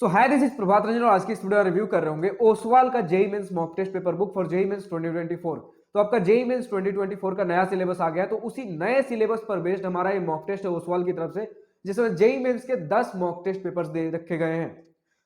So hi, this is Prabhat Ranjan और आज की इस वीडियो रिव्यू कर रहे होंगे ओसवाल का JEE mains mock test paper book for JEE mains 2024। तो आपका जेई मेंस 2024 का नया सिलेबस आ गया है, तो उसी नए सिलेबस पर बेस्ड हमारा ये मॉक टेस्ट है ओसवाल की तरफ से, जिसमें जेई मेंस के 10 मॉक टेस्ट पेपर्स दे रखे गए हैं।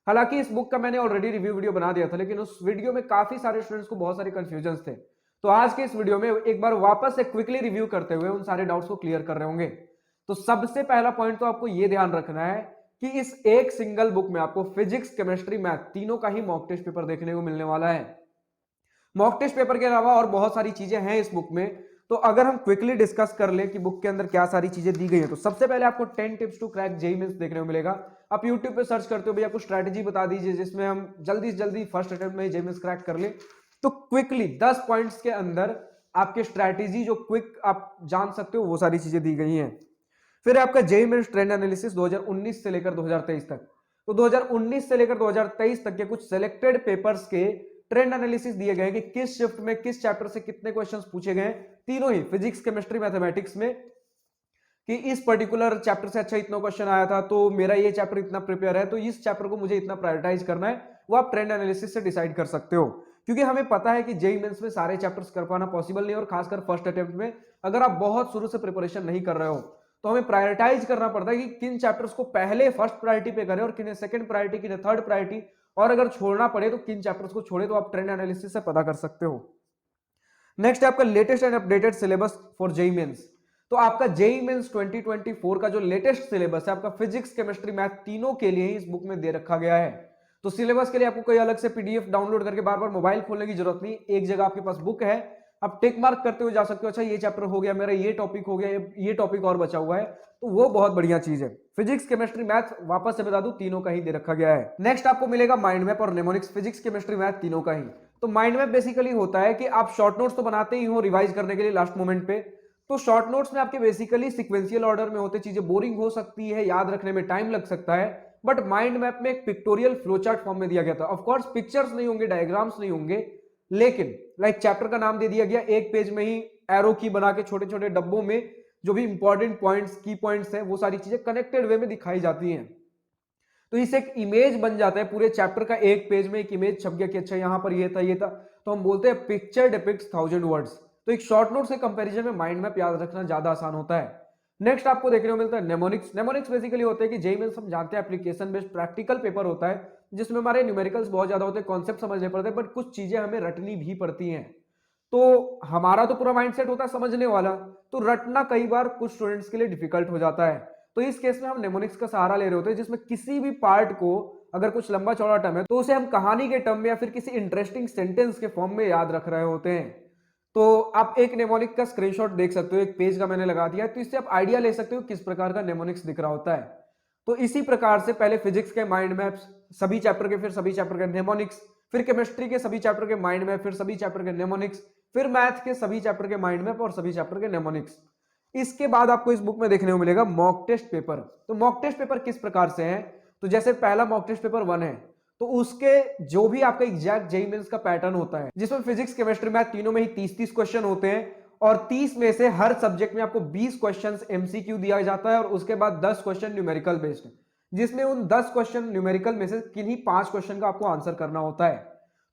हालांकि इस बुक का मैंने ऑलरेडी रिव्यू वीडियो बना दिया था, लेकिन उस वीडियो में काफी सारे स्टूडेंट्स को बहुत सारे कंफ्यूजन थे। तो आज के इस वीडियो में एक बार वापस से क्विकली रिव्यू करते हुए उन सारे डाउट्स को क्लियर कर रहे होंगे। तो सबसे पहला पॉइंट तो आपको यह ध्यान रखना है कि इस एक सिंगल बुक में आपको फिजिक्स, केमिस्ट्री, मैथ तीनों का ही मॉक टेस्ट पेपर देखने को मिलने वाला है। मॉक टेस्ट पेपर के अलावा और बहुत सारी चीजें हैं इस बुक में, तो अगर हम क्विकली डिस्कस कर ले कि बुक के अंदर क्या सारी चीजें दी गई है, तो सबसे पहले आपको 10 tips to crack JEE mains देखने को मिलेगा। आप यूट्यूब पे सर्च करते हो भैया कुछ स्ट्रैटेजी बता दीजिए जिसमें हम जल्दी से जल्दी फर्स्ट अटेम्प्ट में जेईई मेंस क्रैक कर ले, तो क्विकली 10 पॉइंट्स के अंदर आपके स्ट्रैटेजी जो क्विक आप जान सकते हो वो सारी चीजें दी गई हैं। फिर आपका जेईई मेंस ट्रेंड एनालिसिस 2019 से लेकर 2023 तक, तो 2019 से लेकर 2023 तक के कुछ सिलेक्टेड पेपर्स के ट्रेंड एनालिसिस दिए गए कि किस शिफ्ट में किस चैप्टर से कितने क्वेश्चंस पूछे गए, तीनों ही फिजिक्स, केमिस्ट्री, मैथमेटिक्स में, कि इस पर्टिकुलर चैप्टर से अच्छा इतना क्वेश्चन आया था तो मेरा ये चैप्टर इतना प्रिपेयर है तो इस चैप्टर को मुझे इतना प्रायोरिटाइज करना है, वो आप ट्रेंड एनालिसिस से डिसाइड कर सकते हो। क्योंकि हमें पता है कि जेईई मेंस में सारे चैप्टर्स कर पाना पॉसिबल नहीं, और खासकर फर्स्ट अटेम्प्ट में अगर आप बहुत शुरू से प्रिपरेशन नहीं कर रहे हो तो हमें प्रायोरिटाइज करना पड़ता है कि किन चैप्टर्स को पहले फर्स्ट प्रायोरिटी पे करें और किन्हें सेकंड प्रायोरिटी, किन्हें थर्ड प्रायोरिटी, और अगर छोड़ना पड़े तो किन चैप्टर्स को छोड़े, तो आप ट्रेंड एनालिसिस से पता कर सकते हो। नेक्स्ट है आपका latest and updated syllabus for JEE mains. तो आपका जेईई मेंस 2024 का जो लेटेस्ट सिलेबस है आपका फिजिक्स, केमिस्ट्री, मैथ तीनों के लिए इस बुक में दे रखा गया है। तो सिलेबस के लिए आपको कोई अलग से पीडीएफ डाउनलोड करके बार बार मोबाइल खोलने की जरूरत नहीं, एक जगह आपके पास बुक है, आप टिक मार्क करते हुए जा सकते हो, अच्छा ये चैप्टर हो गया मेरा, ये टॉपिक हो गया, ये टॉपिक और बचा हुआ है, तो वो बहुत बढ़िया चीज है। फिजिक्स, केमिस्ट्री, मैथ वापस से बता दूं तीनों का ही दे रखा गया है। नेक्स्ट आपको मिलेगा माइंड मैप और नेमोनिक्स, फिजिक्स, केमिस्ट्री, मैथ तीनों का ही। तो माइंड मैप बेसिकली होता है कि आप शॉर्ट नोट्स तो बनाते ही हो रिवाइज करने के लिए लास्ट मोमेंट पे, तो शॉर्ट नोट्स में आपके बेसिकली सिक्वेंशियल ऑर्डर में होते, चीजें बोरिंग हो सकती है, याद रखने में टाइम लग सकता है, बट माइंड मैप में एक पिक्टोरियल फ्लोचार्ट फॉर्म में दिया गया था। ऑफ कोर्स पिक्चर्स नहीं होंगे, डायग्राम्स नहीं होंगे, लेकिन लाइक चैप्टर का नाम दे दिया गया, एक पेज में ही एरो की बना के छोटे छोटे डब्बों में जो भी इंपॉर्टेंट पॉइंट्स, की पॉइंट्स है, वो सारी चीजें कनेक्टेड वे में दिखाई जाती हैं। तो इससे एक इमेज बन जाता है, पूरे चैप्टर का एक पेज में एक इमेज छप गया कि अच्छा यहां पर ये था ये था, तो हम बोलते हैं पिक्चर डिपिक्ट्स 1000 वर्ड्स। तो एक शॉर्ट नोट से कंपैरिजन में माइंड मैप याद रखना ज्यादा आसान होता है। नेक्स्ट आपको देखने को मिलता है नेमोनिक्स। नेमोनिक्स बेसिकली होते हैं कि जेईई मेंस हम जानते हैं एप्लीकेशन बेस्ड प्रैक्टिकल पेपर होता है, जिसमें हमारे न्यूमेरिकल्स बहुत ज्यादा होते हैं, कॉन्सेप्ट समझने पड़ते हैं, बट कुछ चीजें हमें रटनी भी पड़ती हैं। तो हमारा तो पूरा माइंडसेट होता है समझने वाला, तो रटना कई बार कुछ स्टूडेंट्स के लिए डिफिकल्ट हो जाता है। तो इस केस में हम नेमोनिक्स का सहारा ले रहे होते हैं, जिसमें किसी भी पार्ट को अगर कुछ लंबा चौड़ा टर्म है तो उसे हम कहानी के टर्म में या फिर किसी इंटरेस्टिंग सेंटेंस के फॉर्म में याद रख रहे होते हैं। तो आप एक नेमोनिक का स्क्रीनशॉट देख सकते हो, एक पेज का मैंने लगा दिया है, तो इससे आप आइडिया ले सकते हो किस प्रकार का नेमोनिक्स दिख रहा होता है। तो इसी प्रकार से पहले फिजिक्स के माइंड मैप्स सभी चैप्टर के, फिर सभी चैप्टर के नेमोनिक्स, फिर केमिस्ट्री के सभी चैप्टर के माइंड मैप, फिर सभी चैप्टर के नेमोनिक्स, फिर मैथ के सभी चैप्टर के माइंड मैप और सभी चैप्टर के नेमोनिक्स। इसके बाद आपको इस बुक में देखने को मिलेगा मॉक टेस्ट पेपर। तो मॉक टेस्ट पेपर किस प्रकार से है, तो जैसे पहला मॉक टेस्ट पेपर 1 है, तो उसके जो भी आपका एग्जैक्ट जेईई मेंस का पैटर्न होता है, जिसमें फिजिक्स, केमिस्ट्री, मैथ तीनों में ही 30-30 क्वेश्चन होते हैं, और 30 में से हर सब्जेक्ट में आपको 20 क्वेश्चन एमसीक्यू दिया जाता है, और उसके बाद 10 क्वेश्चन न्यूमेरिकल बेस्ड, जिसमें उन 10 क्वेश्चन न्यूमेरिकल में से किन्हीं 5 क्वेश्चन का आपको आंसर करना होता है।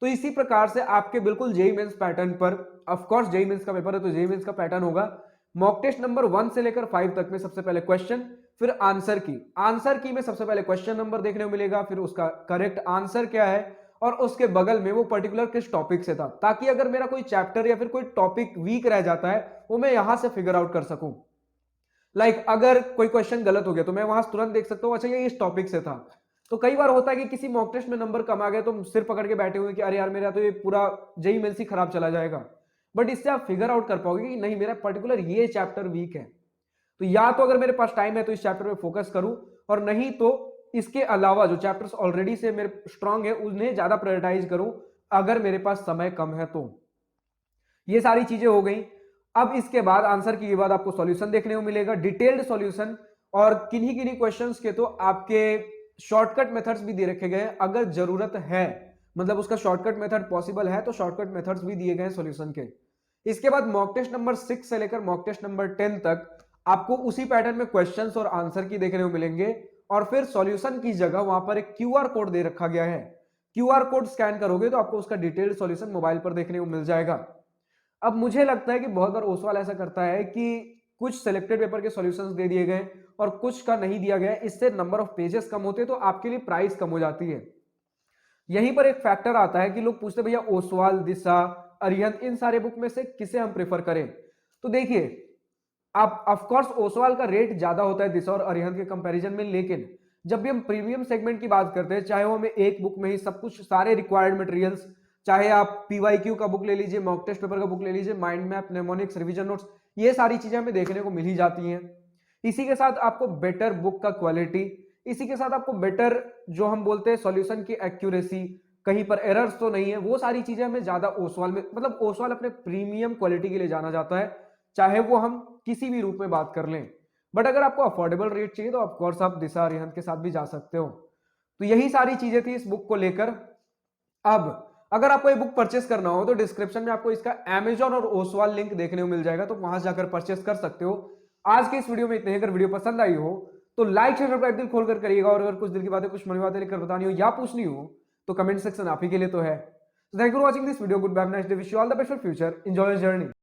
तो इसी प्रकार से आपके बिल्कुल जेईई मेंस पैटर्न पर, ऑफ कोर्स जेईई मेंस का पेपर है तो जेईई मेंस का पैटर्न होगा। मॉक टेस्ट नंबर 1 से लेकर 5 तक में सबसे पहले क्वेश्चन, फिर आंसर की में सबसे पहले क्वेश्चन नंबर देखने को मिलेगा, फिर उसका करेक्ट आंसर क्या है, और उसके बगल में वो पर्टिकुलर किस टॉपिक से था, ताकि अगर मेरा कोई चैप्टर या फिर कोई टॉपिक वीक रह जाता है वो मैं यहां से फिगर आउट कर सकूं। लाइक अगर कोई क्वेश्चन गलत हो गया तो मैं वहां तुरंत देख सकता हूं अच्छा ये इस टॉपिक से था। तो कई बार होता है कि किसी मॉक टेस्ट में नंबर कम आ गए तो सिर पकड़ के बैठे हुए कि अरे यार मेरा तो ये पूरा जेईई मेंस ही खराब चला जाएगा, बट इससे आप फिगर आउट कर पाओगे कि नहीं मेरा पर्टिकुलर ये चैप्टर वीक है, तो या तो अगर मेरे पास टाइम है तो इस चैप्टर पे फोकस करूं, और नहीं तो इसके अलावा जो चैप्टर्स ऑलरेडी से मेरे स्ट्रांग है उन्हें ज्यादा प्रायोरिटाइज करूं अगर मेरे पास समय कम है तो। ये सारी चीजें हो गई। अब इसके बाद आंसर की बाद आपको सॉल्यूशन देखने को मिलेगा, डिटेल्ड सॉल्यूशन, और किन्हीं किन्हीं क्वेश्चंस के तो आपके शॉर्टकट मेथड्स भी दे रखे गए हैं अगर जरूरत है, मतलब उसका शॉर्टकट मेथड पॉसिबल है तो शॉर्टकट मेथड्स भी दिए गए हैं सॉल्यूशन के। इसके बाद मॉक टेस्ट नंबर 6 से लेकर मॉक टेस्ट नंबर 10 तक आपको उसी पैटर्न में क्वेश्चंस और आंसर की देखने को मिलेंगे, और फिर सॉल्यूशन की जगह वहां पर एक क्यूआर कोड दे रखा गया है। क्यूआर कोड स्कैन करोगे तो आपको उसका डिटेल्ड सॉल्यूशन मोबाइल पर देखने को मिल जाएगा। अब मुझे लगता है कि बहुत बार ओसवाल ऐसा करता है कि कुछ सिलेक्टेड पेपर के सॉल्यूशंस दे दिए गए और कुछ का नहीं दिया गया, इससे नंबर ऑफ पेजेस कम होते हैं तो आपके लिए प्राइस कम हो जाती है। यहीं पर एक फैक्टर आता है कि लोग पूछते भैया ओसवाल, दिशा, अरिहंत, इन सारे बुक में से किसे हम प्रेफर करें। तो देखिए, आप ऑफ कोर्स ओसवाल का रेट ज्यादा होता है दिशा और अरिहंत के कंपैरिजन में, लेकिन जब भी हम प्रीमियम सेगमेंट की बात करते हैं, चाहे वो हमें एक बुक में ही सब कुछ सारे रिक्वायर्ड मटेरियल्स, चाहे आप पीवाईक्यू का बुक ले लीजिए, मॉक टेस्ट पेपर का बुक ले लीजिए, mind map, mnemonics, revision notes, ये सारी चीजें हमें देखने को मिल ही जाती हैं। इसी के साथ आपको बेटर बुक का क्वालिटी, इसी के साथ आपको बेटर जो हम बोलते हैं सॉल्यूशन की एक्यूरेसी, कहीं पर एरर्स तो नहीं है, वो सारी चीजें हमें ज्यादा ओसवाल में, मतलब ओसवाल अपने प्रीमियम क्वालिटी के लिए जाना जाता है, चाहे वो हम किसी भी रूप में बात कर लें। बट अगर आपको अफोर्डेबल रेट चाहिए तो ऑफकोर्स आप दिशा, अरिहंत के साथ भी जा सकते हो। तो यही सारी चीजें थी इस बुक को लेकर। अब अगर आपको ये बुक परचेस करना हो तो डिस्क्रिप्शन में आपको इसका अमेजॉन और ओसवाल लिंक देखने को मिल जाएगा, तो वहां जाकर परचेस कर सकते हो। आज के इस वीडियो में इतने ही। अगर वीडियो पसंद आई हो तो लाइक शेयर सब्सक्राइब दिल खोलकर करिएगा, और अगर कुछ दिल की बातें, कुछ मन की बातें लेकर बतानी हो या पूछनी हो तो कमेंट सेक्शन आप ही के लिए तो है। Thank you for watching this video. Good bye, nice day, wish you all the best for future, enjoy your journey.